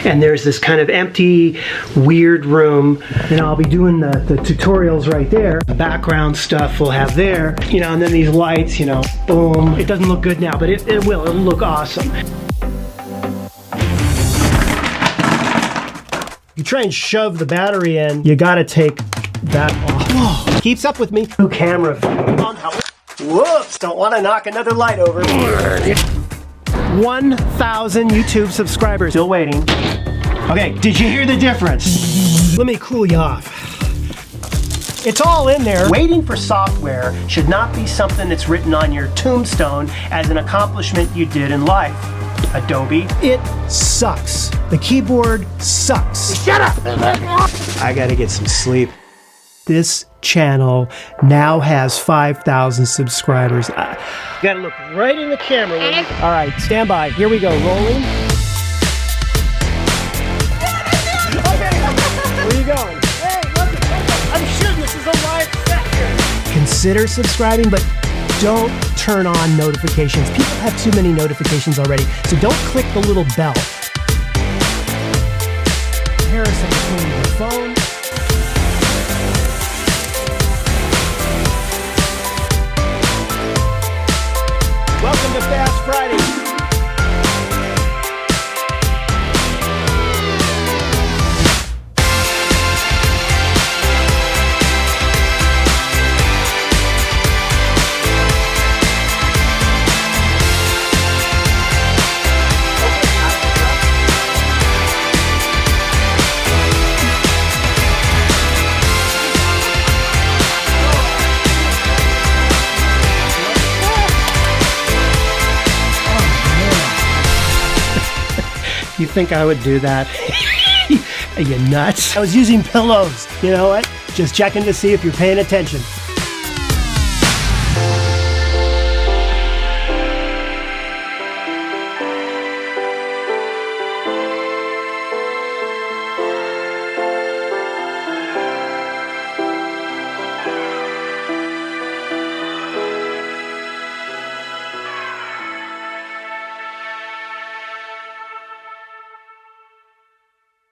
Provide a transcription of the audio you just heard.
and there's this kind of empty, weird room, and I'll be doing the tutorials right there. The background stuff we'll have there, you know, and then these lights, you know, boom. It doesn't look good now, but it will. It'll look awesome. You try and shove the battery in, you gotta take that off. Whoa. Keeps up with me. New camera. Whoops, don't want to knock another light over. 1,000 YouTube subscribers. Still waiting. Okay, did you hear the difference? Let me cool you off. It's all in there. Waiting for software should not be something that's written on your tombstone as an accomplishment you did in life. Adobe. It sucks. The keyboard sucks. Shut up! I gotta get some sleep. This channel now has 5,000 subscribers. You gotta look right in the camera. All right, stand by. Here we go. Rolling. Okay. Where are you going? Hey, look, I'm shooting. This is a live session. Consider subscribing, but don't turn on notifications. People have too many notifications already, so don't click the little bell. Comparison between the phone. Welcome to Fast Friday. You think I would do that? Are you nuts? I was using pillows. You know what? Just checking to see if you're paying attention.